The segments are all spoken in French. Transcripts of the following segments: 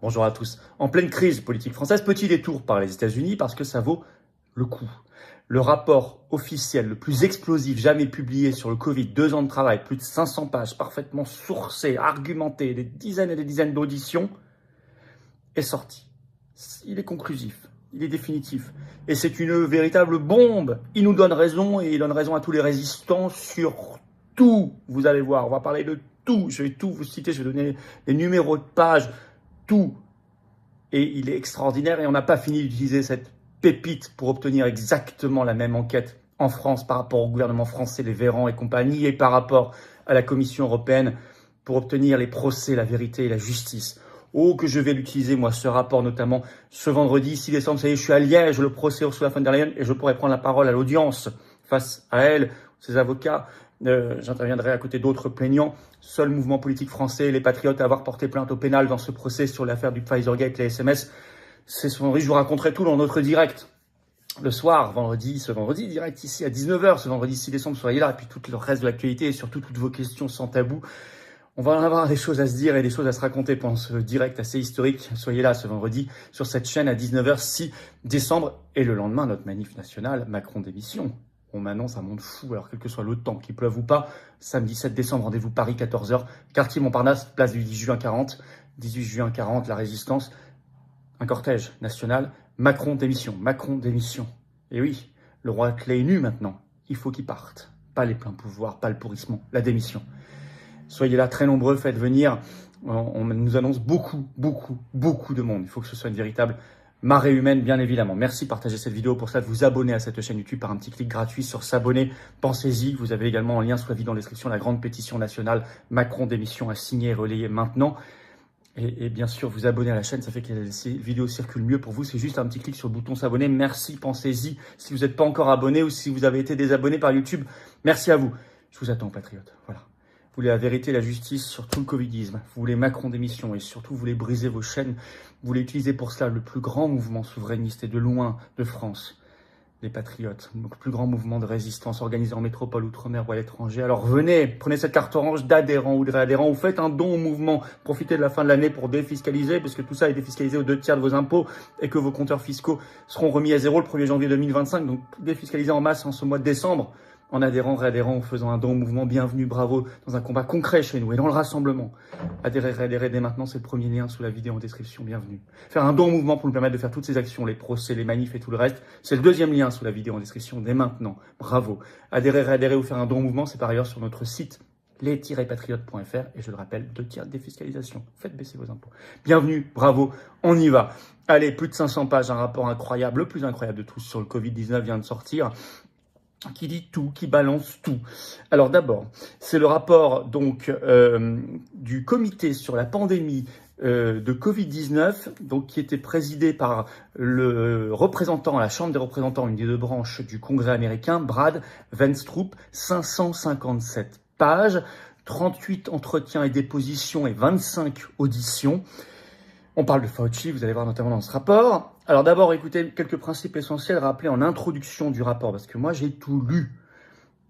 Bonjour à tous. En pleine crise politique française, petit détour par les États-Unis parce que ça vaut le coup. Le rapport officiel le plus explosif jamais publié sur le Covid, 2 ans de travail, plus de 500 pages, parfaitement sourcé, argumenté, des dizaines et des dizaines d'auditions, est sorti. Il est conclusif, il est définitif. Et c'est une véritable bombe. Il nous donne raison et il donne raison à tous les résistants sur tout. Vous allez voir, on va parler de tout. Je vais tout vous citer, je vais donner les numéros de pages, tout. Et il est extraordinaire et on n'a pas fini d'utiliser cette pépite pour obtenir exactement la même enquête en France par rapport au gouvernement français, les Véran et compagnie, et par rapport à la Commission européenne pour obtenir les procès, la vérité et la justice. Oh, que je vais l'utiliser, moi, ce rapport, notamment ce vendredi 6 décembre. Ça y est, je suis à Liège, le procès Ursula von der Leyen, et je pourrai prendre la parole à l'audience face à elle, ses avocats. J'interviendrai à côté d'autres plaignants. Seul mouvement politique français, les Patriotes, à avoir porté plainte au pénal dans ce procès sur l'affaire du Pfizergate, les SMS. C'est ce vendredi, je vous raconterai tout dans notre direct. Le soir, ce vendredi, direct ici à 19h, ce vendredi 6 décembre, soyez là. Et puis tout le reste de l'actualité et surtout toutes vos questions sans tabou. On va en avoir des choses à se dire et des choses à se raconter pendant ce direct assez historique. Soyez là ce vendredi sur cette chaîne à 19h 6 décembre. Et le lendemain, notre manif national, Macron démission. On m'annonce un monde fou, alors quel que soit le temps, qu'il pleuve ou pas. Samedi 7 décembre, rendez-vous Paris, 14h. Quartier Montparnasse, place du 10 juin 40. 18 juin 40, la résistance. Un cortège national. Macron démission. Macron démission. Et oui, le roi clé est nu maintenant. Il faut qu'il parte. Pas les pleins pouvoirs, pas le pourrissement, la démission. Soyez là, très nombreux, faites venir. On nous annonce beaucoup de monde. Il faut que ce soit une véritable marée humaine, bien évidemment. Merci, partagez cette vidéo. Pour ça, de vous abonner à cette chaîne YouTube par un petit clic gratuit sur s'abonner. Pensez-y. Vous avez également en lien sous la vidéo en description la grande pétition nationale Macron démission à signer et relayer maintenant. Et bien sûr, vous abonner à la chaîne, ça fait que les vidéos circulent mieux pour vous. C'est juste un petit clic sur le bouton s'abonner. Merci, pensez-y. Si vous n'êtes pas encore abonné ou si vous avez été désabonné par YouTube, merci à vous. Je vous attends, patriotes. Voilà. Vous voulez la vérité, la justice sur tout le covidisme. Vous voulez Macron démission et surtout vous voulez briser vos chaînes. Vous voulez utiliser pour cela le plus grand mouvement souverainiste et de loin de France, les patriotes. Donc le plus grand mouvement de résistance organisé en métropole, outre-mer ou à l'étranger. Alors venez, prenez cette carte orange d'adhérents ou de réadhérents ou faites un don au mouvement. Profitez de la fin de l'année pour défiscaliser, parce que tout ça est défiscalisé aux 2/3 de vos impôts et que vos compteurs fiscaux seront remis à zéro le 1er janvier 2025. Donc défiscalisez en masse en ce mois de décembre. En adhérant, réadhérant, en faisant un don au mouvement, bienvenue, bravo, dans un combat concret chez nous et dans le rassemblement. Adhérez, réadhérez dès maintenant, c'est le premier lien sous la vidéo en description, bienvenue. Faire un don au mouvement pour nous permettre de faire toutes ces actions, les procès, les manifs et tout le reste, c'est le deuxième lien sous la vidéo en description dès maintenant, bravo. Adhérez, réadhérez ou faire un don au mouvement, c'est par ailleurs sur notre site les-patriotes.fr et je le rappelle, 2/3 défiscalisation, faites baisser vos impôts. Bienvenue, bravo, on y va. Allez, plus de 500 pages, un rapport incroyable, le plus incroyable de tous sur le Covid-19 vient de sortir. Qui dit tout, qui balance tout. Alors d'abord, c'est le rapport donc du comité sur la pandémie de Covid-19, donc qui était présidé par le représentant à la Chambre des représentants, une des deux branches du Congrès américain, Brad Wenstrup, 557 pages, 38 entretiens et dépositions et 25 auditions. On parle de Fauci, vous allez voir notamment dans ce rapport. Alors d'abord, écoutez quelques principes essentiels rappelés en introduction du rapport, parce que moi j'ai tout lu.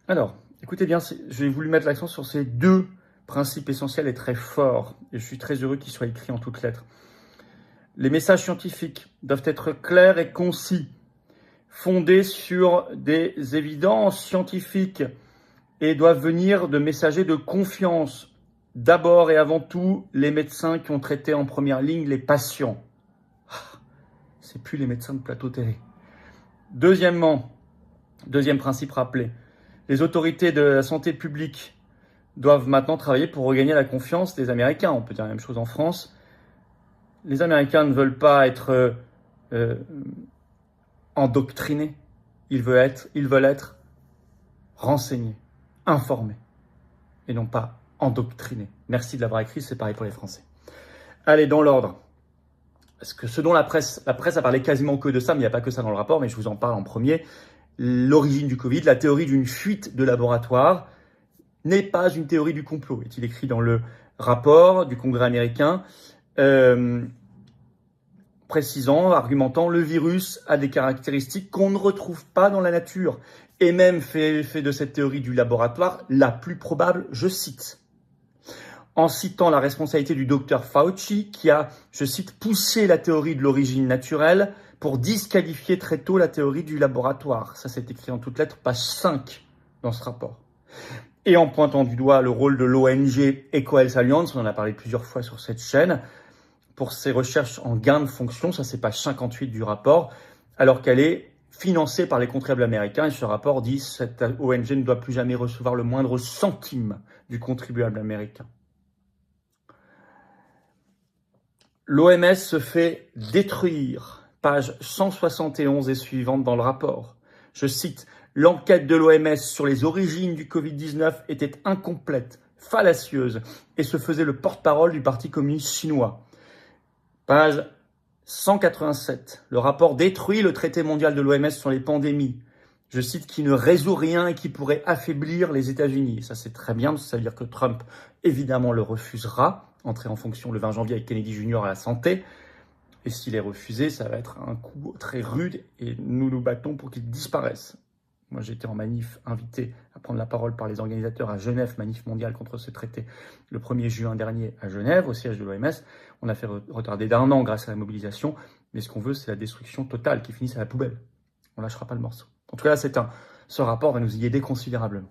Alors, écoutez bien, j'ai voulu mettre l'accent sur ces deux principes essentiels et très forts, et je suis très heureux qu'ils soient écrits en toutes lettres. Les messages scientifiques doivent être clairs et concis, fondés sur des évidences scientifiques, et doivent venir de messagers de confiance. D'abord et avant tout, les médecins qui ont traité en première ligne les patients. C'est plus les médecins de plateau télé. Deuxièmement, deuxième principe rappelé, les autorités de la santé publique doivent maintenant travailler pour regagner la confiance des Américains. On peut dire la même chose en France. Les Américains ne veulent pas être endoctrinés. Ils veulent être renseignés, informés, et non pas endoctrinés. Merci de l'avoir écrit, c'est pareil pour les Français. Allez, dans l'ordre. Parce que ce dont la presse a parlé quasiment que de ça, mais il n'y a pas que ça dans le rapport, mais je vous en parle en premier. L'origine du Covid, la théorie d'une fuite de laboratoire n'est pas une théorie du complot, est-il écrit dans le rapport du Congrès américain, précisant, argumentant, le virus a des caractéristiques qu'on ne retrouve pas dans la nature, et même fait de cette théorie du laboratoire la plus probable, je cite. en citant la responsabilité du docteur Fauci qui a, je cite, poussé la théorie de l'origine naturelle pour disqualifier très tôt la théorie du laboratoire. Ça, c'est écrit en toutes lettres, page 5 dans ce rapport. Et en pointant du doigt le rôle de l'ONG EcoHealth Alliance, on en a parlé plusieurs fois sur cette chaîne, pour ses recherches en gain de fonction, ça c'est page 58 du rapport, alors qu'elle est financée par les contribuables américains. Et ce rapport dit que cette ONG ne doit plus jamais recevoir le moindre centime du contribuable américain. L'OMS se fait détruire, page 171 et suivante dans le rapport. Je cite, « L'enquête de l'OMS sur les origines du Covid-19 était incomplète, fallacieuse et se faisait le porte-parole du Parti communiste chinois. » Page 187. Le rapport détruit le traité mondial de l'OMS sur les pandémies. Je cite, qui ne résout rien et qui pourrait affaiblir les États-Unis. Ça, c'est très bien, ça veut dire que Trump, évidemment, le refusera. Entrer en fonction le 20 janvier avec Kennedy Jr. à la santé. Et s'il est refusé, ça va être un coup très rude et nous nous battons pour qu'il disparaisse. Moi, j'étais en manif invité à prendre la parole par les organisateurs à Genève, manif mondiale contre ce traité, le 1er juin dernier à Genève, au siège de l'OMS. On a fait retarder d'1 an grâce à la mobilisation, mais ce qu'on veut, c'est la destruction totale qui finisse à la poubelle. On lâchera pas le morceau. En tout cas, ce rapport va nous y aider considérablement.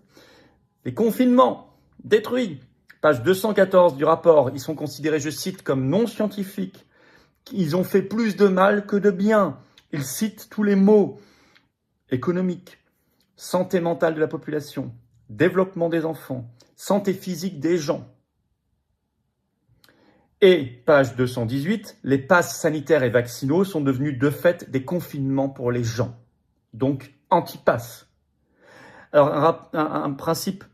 Les confinements détruits. Page 214 du rapport, ils sont considérés, je cite, comme non scientifiques. Ils ont fait plus de mal que de bien. Ils citent tous les mots économiques, santé mentale de la population, développement des enfants, santé physique des gens. Et, page 218, les passes sanitaires et vaccinaux sont devenus de fait des confinements pour les gens. Donc, anti-pass. Alors, un principe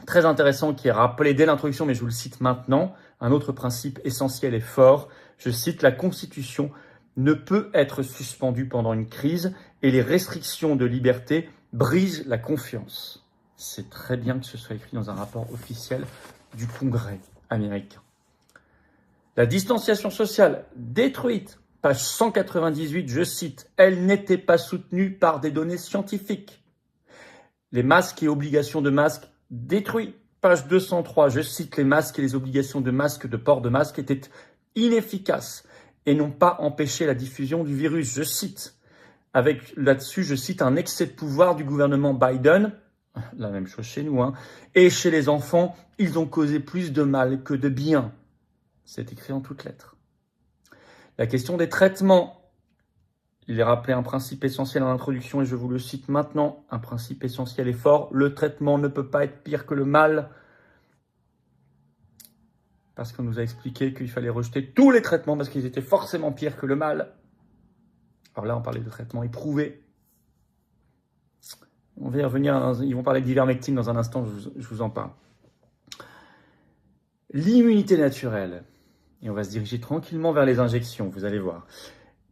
très intéressant qui est rappelé dès l'introduction, mais je vous le cite maintenant, un autre principe essentiel et fort, je cite, la Constitution ne peut être suspendue pendant une crise et les restrictions de liberté brisent la confiance. C'est très bien que ce soit écrit dans un rapport officiel du Congrès américain. La distanciation sociale détruite, page 198, je cite, elle n'était pas soutenue par des données scientifiques. Les masques et obligations de masques détruits. Page 203, je cite, les masques et les obligations de masque, de port de masque étaient inefficaces et n'ont pas empêché la diffusion du virus. Je cite, avec là-dessus, je cite, un excès de pouvoir du gouvernement Biden, la même chose chez nous, et chez les enfants, ils ont causé plus de mal que de bien. C'est écrit en toutes lettres. La question des traitements. Il est rappelé un principe essentiel en introduction et je vous le cite maintenant. Un principe essentiel et fort. Le traitement ne peut pas être pire que le mal. Parce qu'on nous a expliqué qu'il fallait rejeter tous les traitements parce qu'ils étaient forcément pires que le mal. Alors là, on parlait de traitements éprouvés. On va y revenir. Ils vont parler d'ivermectine dans un instant, je vous en parle. L'immunité naturelle. Et on va se diriger tranquillement vers les injections, vous allez voir.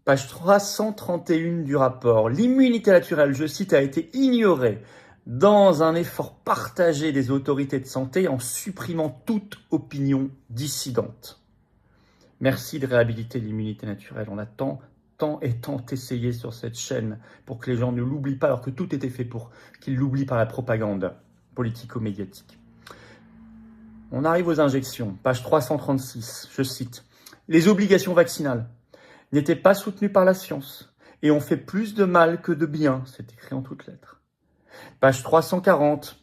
Page 331 du rapport. L'immunité naturelle, je cite, a été ignorée dans un effort partagé des autorités de santé en supprimant toute opinion dissidente. Merci de réhabiliter l'immunité naturelle. On a tant essayé sur cette chaîne pour que les gens ne l'oublient pas alors que tout était fait pour qu'ils l'oublient par la propagande politico-médiatique. On arrive aux injections. Page 336, je cite. Les obligations vaccinales n'étaient pas soutenues par la science et ont fait plus de mal que de bien. C'est écrit en toutes lettres. Page 340,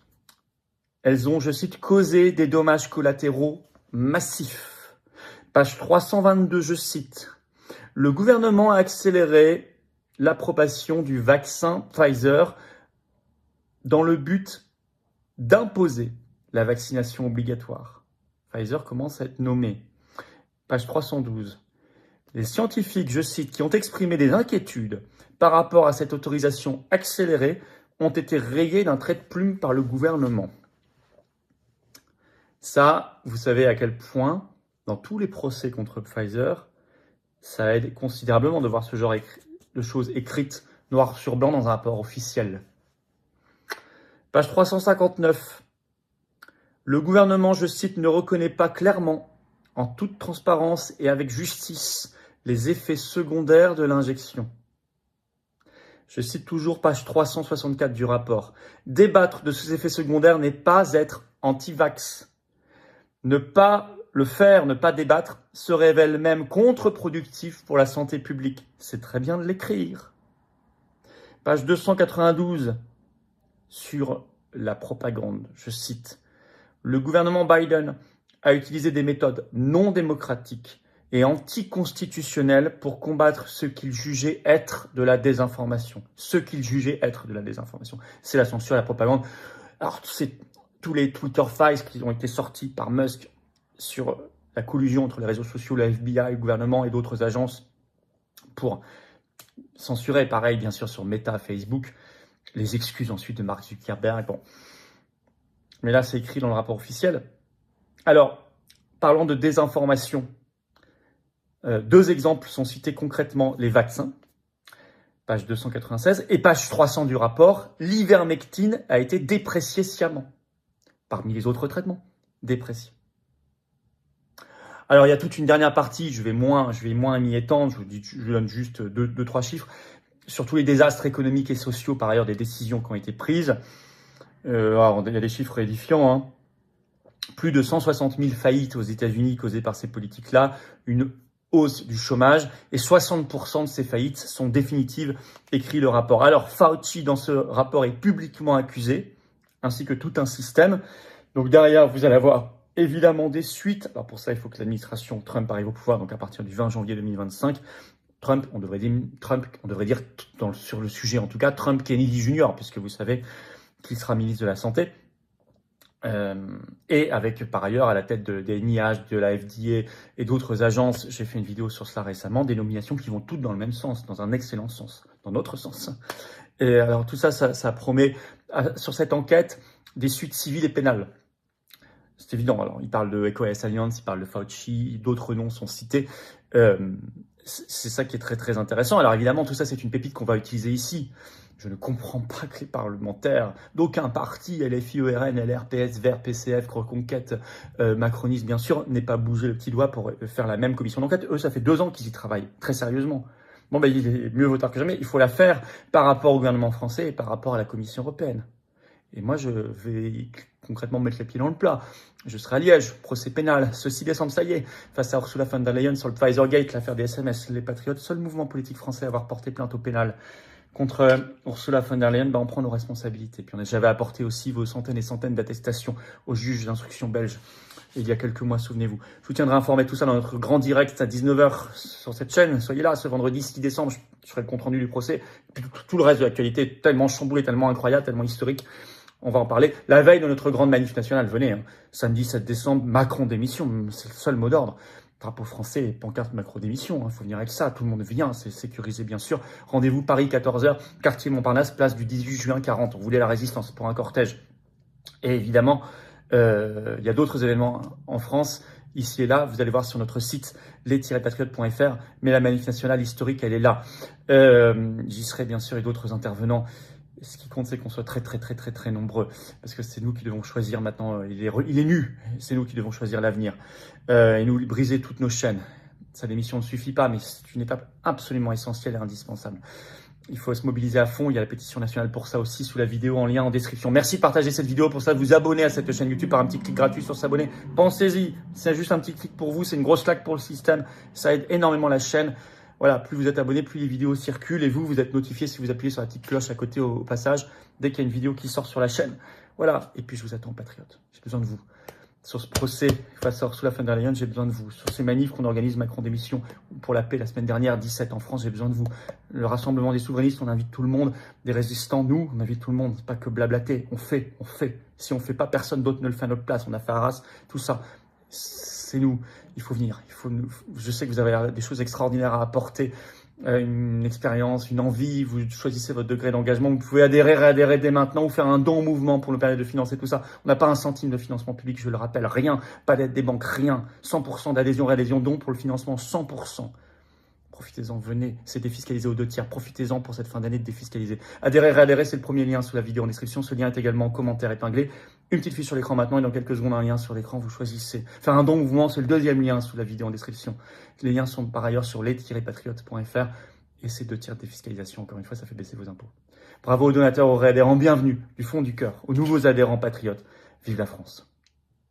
elles ont, je cite, causé des dommages collatéraux massifs. Page 322, je cite, le gouvernement a accéléré l'approbation du vaccin Pfizer dans le but d'imposer la vaccination obligatoire. Pfizer commence à être nommé. Page 312. Les scientifiques, je cite, qui ont exprimé des inquiétudes par rapport à cette autorisation accélérée ont été rayés d'un trait de plume par le gouvernement. Ça, vous savez à quel point, dans tous les procès contre Pfizer, ça aide considérablement de voir ce genre de choses écrites noir sur blanc dans un rapport officiel. Page 359. Le gouvernement, je cite, ne reconnaît pas clairement, en toute transparence et avec justice, les effets secondaires de l'injection. Je cite toujours page 364 du rapport. Débattre de ces effets secondaires n'est pas être anti-vax. Ne pas le faire, ne pas débattre, se révèle même contre-productif pour la santé publique. C'est très bien de l'écrire. Page 292 sur la propagande, je cite. Le gouvernement Biden a utilisé des méthodes non démocratiques et anticonstitutionnelles pour combattre ce qu'il jugeait être de la désinformation. Ce qu'il jugeait être de la désinformation. C'est la censure et la propagande. Alors, c'est tous les Twitter files qui ont été sortis par Musk sur la collusion entre les réseaux sociaux, le FBI, le gouvernement et d'autres agences pour censurer, pareil, bien sûr, sur Meta, Facebook, les excuses ensuite de Mark Zuckerberg. Bon. Mais là, c'est écrit dans le rapport officiel. Alors, parlons de désinformation. Deux exemples sont cités concrètement, les vaccins, page 296, et page 300 du rapport, l'ivermectine a été dépréciée sciemment, parmi les autres traitements, dépréciée. Alors, il y a toute une dernière partie, je vais moins m'y étendre, je donne juste deux, trois chiffres, sur tous les désastres économiques et sociaux, par ailleurs, des décisions qui ont été prises. Alors, il y a des chiffres édifiants, hein. Plus de 160 000 faillites aux États-Unis causées par ces politiques-là, une hausse du chômage, et 60% de ces faillites sont définitives, écrit le rapport. Alors, Fauci, dans ce rapport, est publiquement accusé, ainsi que tout un système. Donc derrière, vous allez avoir évidemment des suites. Alors pour ça, il faut que l'administration Trump arrive au pouvoir, donc à partir du 20 janvier 2025. Trump, on devrait dire sur le sujet en tout cas, Trump Kennedy Jr., puisque vous savez qu'il sera ministre de la Santé. Et avec par ailleurs à la tête des NIH, de la FDA et d'autres agences, j'ai fait une vidéo sur cela récemment, des nominations qui vont toutes dans le même sens, dans un excellent sens, dans notre sens. Et alors tout ça, ça promet sur cette enquête des suites civiles et pénales. C'est évident, alors il parle de EquAS Alliance, il parle de Fauci, d'autres noms sont cités. C'est ça qui est très très intéressant. Alors évidemment, tout ça c'est une pépite qu'on va utiliser ici. Je ne comprends pas que les parlementaires d'aucun parti, LFI, ERN, LR, PS, Vert, PCF, Reconquête, macronistes bien sûr, n'aient pas bougé le petit doigt pour faire la même commission d'enquête. Eux, ça fait 2 ans qu'ils y travaillent, très sérieusement. Bon, ben, il est mieux vaut tard que jamais. Il faut la faire par rapport au gouvernement français et par rapport à la Commission européenne. Et moi, je vais concrètement mettre les pieds dans le plat. Je serai à Liège, procès pénal, ce 6 décembre, ça y est, face à Ursula von der Leyen sur le Pfizergate, l'affaire des SMS. Les Patriotes, seul mouvement politique français à avoir porté plainte au pénal contre Ursula von der Leyen, on prend nos responsabilités. Puis j'avais apporté aussi vos centaines et centaines d'attestations aux juges d'instruction belges il y a quelques mois, souvenez-vous. Je vous tiendrai informé de tout ça dans notre grand direct à 19h sur cette chaîne. Soyez là ce vendredi 6 décembre, je ferai le compte-rendu du procès. Puis tout le reste de l'actualité, tellement chamboulé, tellement incroyable, tellement historique. On va en parler. La veille de notre grande manif nationale, venez, hein. Samedi 7 décembre, Macron démission, c'est le seul mot d'ordre. Drapeau français et pancarte Macron démission, il faut venir avec ça, tout le monde vient, c'est sécurisé bien sûr. Rendez-vous Paris 14h, quartier Montparnasse, place du 18 juin 40. On voulait la résistance pour un cortège. Et évidemment, il y a d'autres événements en France, ici et là, vous allez voir sur notre site les-patriotes.fr, mais la manif nationale historique, elle est là. J'y serai bien sûr et d'autres intervenants. Ce qui compte, c'est qu'on soit très, très, très, très, très nombreux. Parce que c'est nous qui devons choisir maintenant. Il est nu. C'est nous qui devons choisir l'avenir. Et nous briser toutes nos chaînes. Sa démission ne suffit pas, mais c'est une étape absolument essentielle et indispensable. Il faut se mobiliser à fond. Il y a la pétition nationale pour ça aussi sous la vidéo en lien en description. Merci de partager cette vidéo. Pour ça, vous abonner à cette chaîne YouTube par un petit clic gratuit sur s'abonner. Pensez-y. C'est juste un petit clic pour vous. C'est une grosse claque pour le système. Ça aide énormément la chaîne. Voilà, plus vous êtes abonné, plus les vidéos circulent et vous êtes notifié si vous appuyez sur la petite cloche à côté au passage dès qu'il y a une vidéo qui sort sur la chaîne. Voilà, et puis je vous attends, patriotes. J'ai besoin de vous. Sur ce procès face à Ursula von der Leyen, j'ai besoin de vous. Sur ces manifs qu'on organise, Macron démission pour la paix la semaine dernière, 17 en France, j'ai besoin de vous. Le rassemblement des souverainistes, on invite tout le monde. Des résistants, nous, on invite tout le monde. C'est pas que blablater, on fait. Si on fait pas, personne d'autre ne le fait à notre place. On a fait Arras, tout ça. C'est nous, il faut venir. Je sais que vous avez des choses extraordinaires à apporter, une expérience, une envie, vous choisissez votre degré d'engagement, vous pouvez réadhérer dès maintenant ou faire un don au mouvement pour nous permettre de financer tout ça. On n'a pas un centime de financement public, je le rappelle, rien, pas d'aide des banques, rien, 100% d'adhésion, réadhésion, don pour le financement, 100%. Profitez-en, venez, c'est défiscalisé aux 2 tiers, profitez-en pour cette fin d'année de défiscaliser. Adhérer, réadhérer, c'est le premier lien sous la vidéo en description, ce lien est également en commentaire épinglé. Une petite fiche sur l'écran maintenant et dans quelques secondes un lien sur l'écran, vous choisissez. Faire un don au mouvement, c'est le 2e lien sous la vidéo en description. Les liens sont par ailleurs sur les-patriotes.fr et ces 2 tiers de défiscalisation, encore une fois, ça fait baisser vos impôts. Bravo aux donateurs, aux réadhérents, bienvenue du fond du cœur, aux nouveaux adhérents patriotes. Vive la France!